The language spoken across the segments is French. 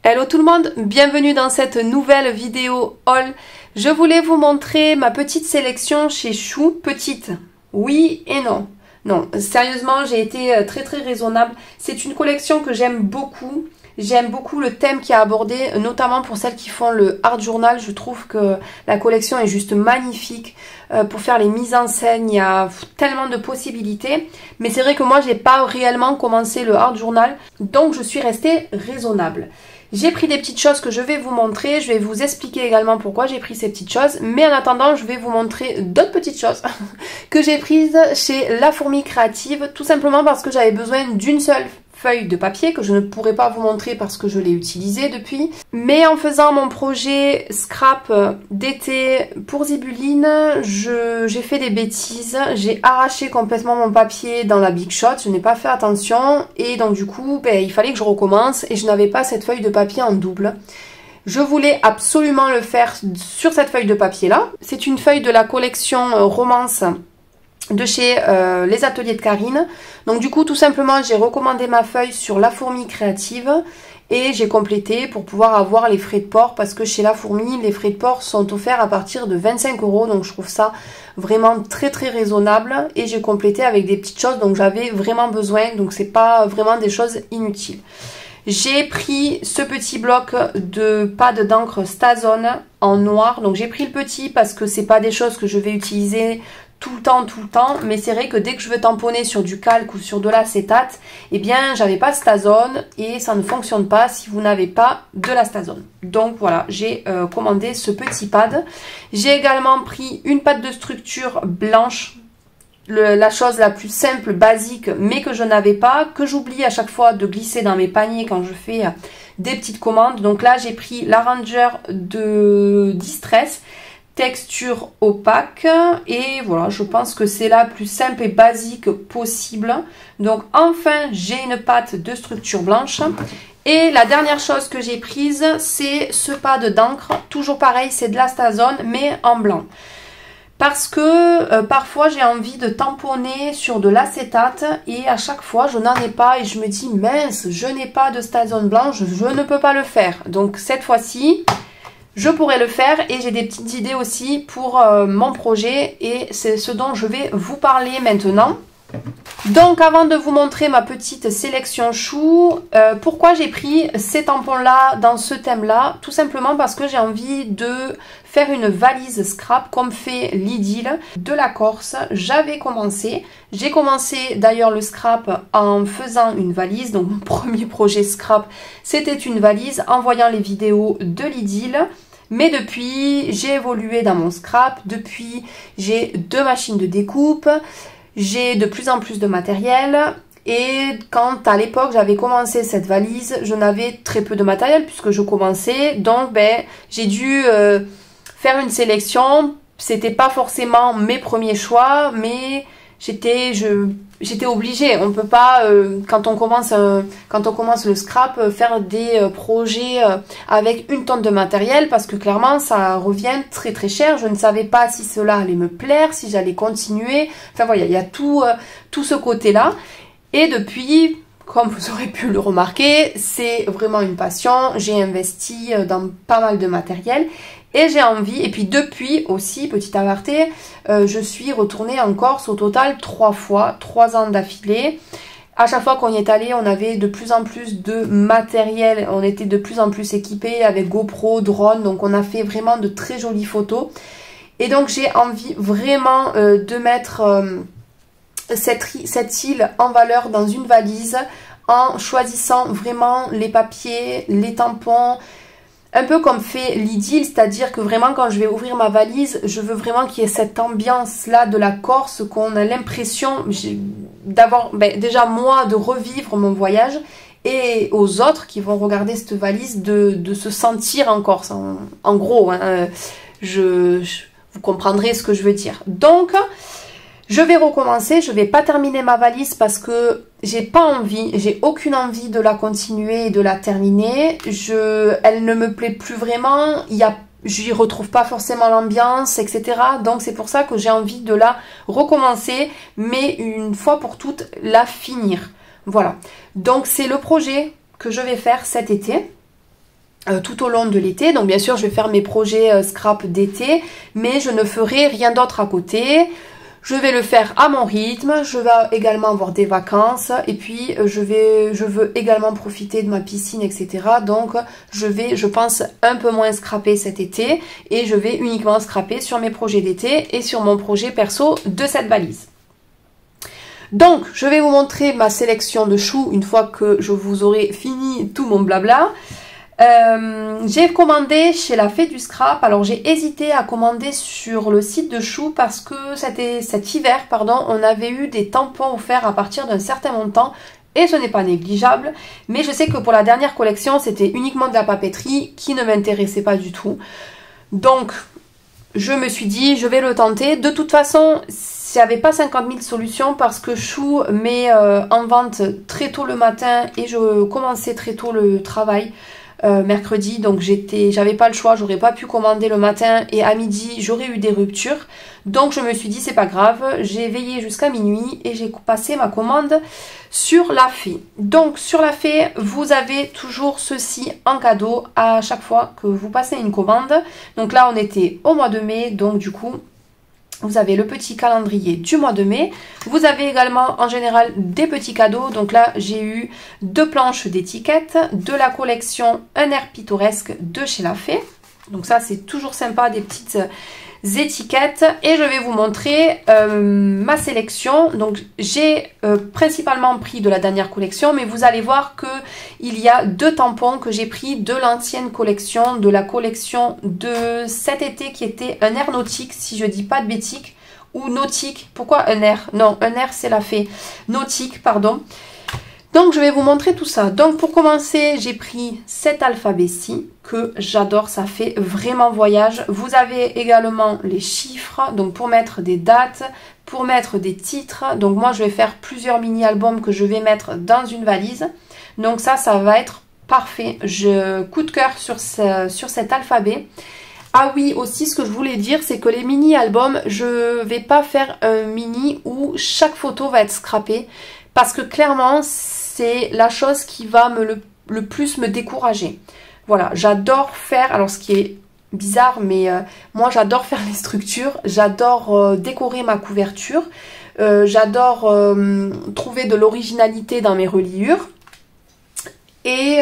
Hello tout le monde, bienvenue dans cette nouvelle vidéo haul. Je voulais vous montrer ma petite sélection chez Chou. Petite, oui et non. Non, sérieusement, j'ai été très raisonnable. C'est une collection que j'aime beaucoup. J'aime beaucoup le thème qui est abordé, notamment pour celles qui font le art journal. Je trouve que la collection est juste magnifique. Pour faire les mises en scène, il y a tellement de possibilités. Mais c'est vrai que moi, j'ai pas réellement commencé le art journal. Donc, je suis restée raisonnable. J'ai pris des petites choses que je vais vous montrer. Je vais vous expliquer également pourquoi j'ai pris ces petites choses. Mais en attendant, je vais vous montrer d'autres petites choses que j'ai prises chez La Fourmi Créative. Tout simplement parce que j'avais besoin d'une seule feuille de papier que je ne pourrais pas vous montrer parce que je l'ai utilisé depuis. Mais en faisant mon projet scrap d'été pour Zibuline, j'ai fait des bêtises. J'ai arraché complètement mon papier dans la Big Shot. Je n'ai pas fait attention et donc du coup, il fallait que je recommence et je n'avais pas cette feuille de papier en double. Je voulais absolument le faire sur cette feuille de papier là. C'est une feuille de la collection Romance de chez les ateliers de Karine. Donc du coup tout simplement j'ai recommandé ma feuille sur La Fourmi Créative et j'ai complété pour pouvoir avoir les frais de port parce que chez La Fourmi les frais de port sont offerts à partir de 25 €, donc je trouve ça vraiment très raisonnable et j'ai complété avec des petites choses dont j'avais vraiment besoin, donc c'est pas vraiment des choses inutiles. J'ai pris ce petit bloc de pad d'encre Stazone en noir, donc j'ai pris le petit parce que c'est pas des choses que je vais utiliser tout le temps, mais c'est vrai que dès que je veux tamponner sur du calque ou sur de l'acétate, eh bien j'avais pas Stazone et ça ne fonctionne pas si vous n'avez pas de la Stazone. Donc voilà, j'ai commandé ce petit pad. J'ai également pris une pâte de structure blanche, la chose la plus simple, basique, mais que je n'avais pas, que j'oublie à chaque fois de glisser dans mes paniers quand je fais des petites commandes. Donc là j'ai pris la Ranger de Distress, texture opaque, et voilà, je pense que c'est la plus simple et basique possible. Donc enfin j'ai une pâte de structure blanche. Et la dernière chose que j'ai prise, c'est ce pad d'encre, toujours pareil, c'est de la Stazone mais en blanc. Parce que parfois j'ai envie de tamponner sur de l'acétate et à chaque fois je n'en ai pas et je me dis mince, je n'ai pas de Stazone blanche, je ne peux pas le faire. Donc cette fois-ci je pourrais le faire et j'ai des petites idées aussi pour mon projet et c'est ce dont je vais vous parler maintenant. Donc avant de vous montrer ma petite sélection Chou, pourquoi j'ai pris ces tampons là dans ce thème là? Tout simplement parce que j'ai envie de faire une valise scrap comme fait Lidl de la Corse. J'avais commencé, j'ai commencé d'ailleurs le scrap en faisant une valise, donc mon premier projet scrap c'était une valise en voyant les vidéos de Lidl. Mais depuis j'ai évolué dans mon scrap, depuis j'ai 2 machines de découpe, j'ai de plus en plus de matériel et quand à l'époque j'avais commencé cette valise, je n'avais très peu de matériel puisque je commençais, donc j'ai dû faire une sélection. C'était pas forcément mes premiers choix, mais j'étais obligée. On peut pas quand on commence le scrap faire des projets avec une tonne de matériel parce que clairement ça revient très cher. Je ne savais pas si cela allait me plaire, si j'allais continuer. Enfin voilà, il y a tout ce côté-là. Et depuis, comme vous aurez pu le remarquer, c'est vraiment une passion. J'ai investi dans pas mal de matériel. Et j'ai envie, et puis depuis aussi, petit aparté, je suis retournée en Corse au total 3 fois, 3 ans d'affilée. À chaque fois qu'on y est allé, on avait de plus en plus de matériel, on était de plus en plus équipés avec GoPro, drone, donc on a fait vraiment de très jolies photos. Et donc j'ai envie vraiment de mettre cette île en valeur dans une valise en choisissant vraiment les papiers, les tampons, un peu comme fait Lidl, c'est-à-dire que vraiment quand je vais ouvrir ma valise, je veux vraiment qu'il y ait cette ambiance-là de la Corse, qu'on a l'impression d'avoir, déjà moi, de revivre mon voyage et aux autres qui vont regarder cette valise de se sentir en Corse, en gros, hein, vous comprendrez ce que je veux dire. Donc, je vais recommencer, je vais pas terminer ma valise parce que j'ai pas envie, j'ai aucune envie de la continuer et de la terminer. Elle ne me plaît plus vraiment, j'y retrouve pas forcément l'ambiance, etc. Donc c'est pour ça que j'ai envie de la recommencer, mais une fois pour toutes, la finir. Voilà, donc c'est le projet que je vais faire cet été. tout au long de l'été. Donc bien sûr, je vais faire mes projets scrap d'été, mais je ne ferai rien d'autre à côté. Je vais le faire à mon rythme, je vais également avoir des vacances et puis je veux également profiter de ma piscine, etc. Donc je pense, un peu moins scraper cet été et je vais uniquement scraper sur mes projets d'été et sur mon projet perso de cette valise. Donc, je vais vous montrer ma sélection de choux une fois que je vous aurai fini tout mon blabla. J'ai commandé chez la Fée du Scrap. Alors j'ai hésité à commander sur le site de Chou parce que cet hiver, on avait eu des tampons offerts à partir d'un certain montant et ce n'est pas négligeable. Mais je sais que pour la dernière collection, c'était uniquement de la papeterie qui ne m'intéressait pas du tout. Donc je me suis dit, je vais le tenter. De toute façon, il n'y avait pas 50 000 solutions parce que Chou met en vente très tôt le matin et je commençais très tôt le travail. Mercredi, donc j'avais pas le choix, j'aurais pas pu commander le matin et à midi j'aurais eu des ruptures, donc je me suis dit c'est pas grave, j'ai veillé jusqu'à minuit et j'ai passé ma commande sur la Fée. Donc sur la Fée, vous avez toujours ceci en cadeau à chaque fois que vous passez une commande. Donc là on était au mois de mai, donc du coup vous avez le petit calendrier du mois de mai. Vous avez également en général des petits cadeaux. Donc là, j'ai eu 2 planches d'étiquettes de la collection Un air pittoresque de chez La Fée. Donc ça, c'est toujours sympa, des petites étiquettes. Et je vais vous montrer ma sélection. Donc j'ai principalement pris de la dernière collection, mais vous allez voir qu'il y a 2 tampons que j'ai pris de l'ancienne collection, de la collection de cet été qui était un air nautique, si je dis pas de bêtises, ou nautique. Pourquoi un air? Non, un air c'est La Fée. Nautique, pardon. Donc je vais vous montrer tout ça. Donc pour commencer, j'ai pris cet alphabet-ci que j'adore, ça fait vraiment voyage. Vous avez également les chiffres, donc pour mettre des dates, pour mettre des titres. Donc moi je vais faire plusieurs mini-albums que je vais mettre dans une valise. Donc ça va être parfait. Coup de cœur sur cet alphabet. Ah oui, aussi ce que je voulais dire, c'est que les mini-albums, je vais pas faire un mini où chaque photo va être scrappée. Parce que clairement, c'est la chose qui va le plus me décourager. Voilà, j'adore faire, alors ce qui est bizarre, mais moi j'adore faire les structures, j'adore décorer ma couverture, j'adore trouver de l'originalité dans mes reliures. Et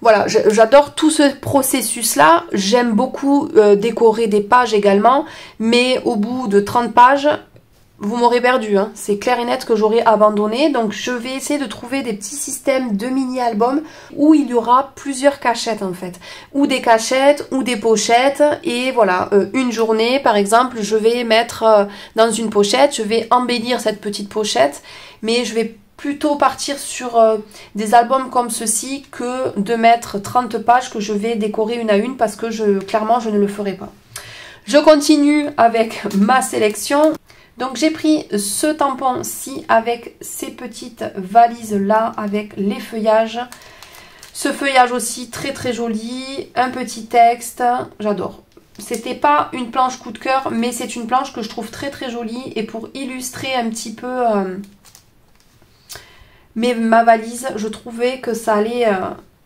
voilà, j'adore tout ce processus-là. J'aime beaucoup décorer des pages également, mais au bout de 30 pages... vous m'aurez perdu, hein. C'est clair et net que j'aurai abandonné. Donc je vais essayer de trouver des petits systèmes de mini-albums où il y aura plusieurs cachettes en fait. Ou des cachettes, ou des pochettes. Et voilà, une journée par exemple, je vais mettre dans une pochette, je vais embellir cette petite pochette. Mais je vais plutôt partir sur des albums comme ceci que de mettre 30 pages que je vais décorer une à une parce que clairement je ne le ferai pas. Je continue avec ma sélection. Donc j'ai pris ce tampon-ci avec ces petites valises-là, avec les feuillages. Ce feuillage aussi très très joli, un petit texte, j'adore. C'était pas une planche coup de cœur, mais c'est une planche que je trouve très très jolie. Et pour illustrer un petit peu ma valise, je trouvais que ça allait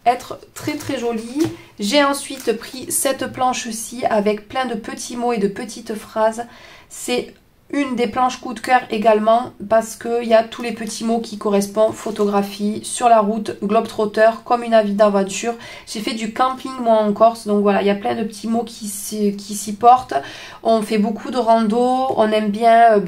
être très très joli. J'ai ensuite pris cette planche-ci avec plein de petits mots et de petites phrases. C'est une des planches coup de cœur également parce qu'il y a tous les petits mots qui correspondent. Photographie, sur la route, globetrotter, comme une avis d'aventure. J'ai fait du camping moi en Corse, donc voilà, il y a plein de petits mots qui s'y portent. On fait beaucoup de rando, on aime bien,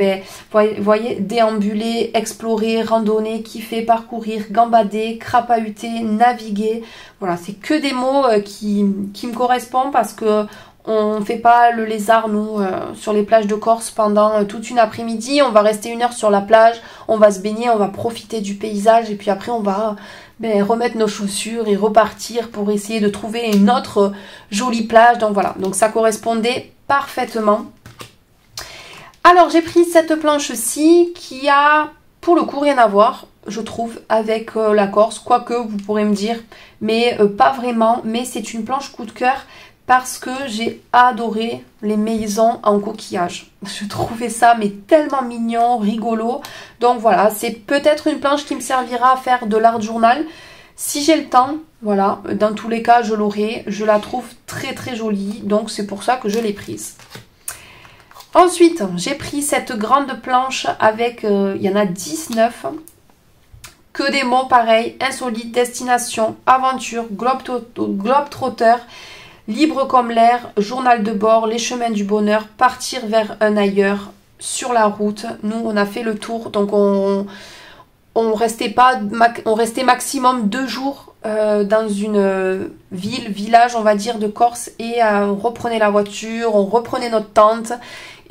voyez, déambuler, explorer, randonner, kiffer, parcourir, gambader, crapahuter, naviguer. Voilà, c'est que des mots qui me correspondent parce que on ne fait pas le lézard, nous, sur les plages de Corse pendant toute une après-midi. On va rester 1 heure sur la plage, on va se baigner, on va profiter du paysage et puis après on va remettre nos chaussures et repartir pour essayer de trouver une autre jolie plage. Donc voilà, donc ça correspondait parfaitement. Alors j'ai pris cette planche-ci qui a pour le coup rien à voir, je trouve, avec la Corse. Quoique vous pourrez me dire, mais pas vraiment. Mais c'est une planche coup de cœur parce que j'ai adoré les maisons en coquillage. Je trouvais ça mais tellement mignon, rigolo. Donc voilà, c'est peut-être une planche qui me servira à faire de l'art journal. Si j'ai le temps, voilà, dans tous les cas, je l'aurai. Je la trouve très très jolie, donc c'est pour ça que je l'ai prise. Ensuite, j'ai pris cette grande planche avec, il y en a 19. Que des mots pareils, insolite, destination, aventure, globe-trotter, libre comme l'air, journal de bord, les chemins du bonheur, partir vers un ailleurs, sur la route. Nous, on a fait le tour, donc on restait maximum 2 jours dans une village, on va dire, de Corse, et on reprenait la voiture, on reprenait notre tente,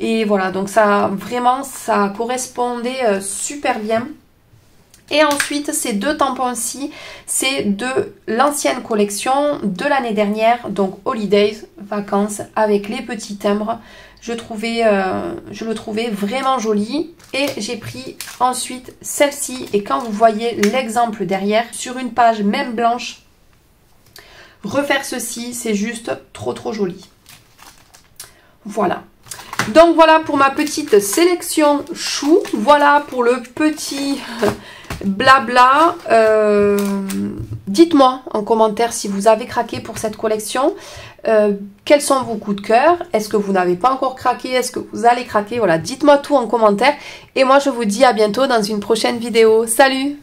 et voilà, donc ça, vraiment, ça correspondait super bien. Et ensuite, ces 2 tampons-ci, c'est de l'ancienne collection de l'année dernière, donc Holidays, vacances, avec les petits timbres. Je le trouvais vraiment joli. Et j'ai pris ensuite celle-ci. Et quand vous voyez l'exemple derrière, sur une page même blanche, refaire ceci, c'est juste trop trop joli. Voilà. Donc voilà pour ma petite sélection chou. Voilà pour le petit blabla. Dites-moi en commentaire si vous avez craqué pour cette collection. Quels sont vos coups de cœur? Est-ce que vous n'avez pas encore craqué? Est-ce que vous allez craquer? Voilà, dites-moi tout en commentaire. Et moi, je vous dis à bientôt dans une prochaine vidéo. Salut!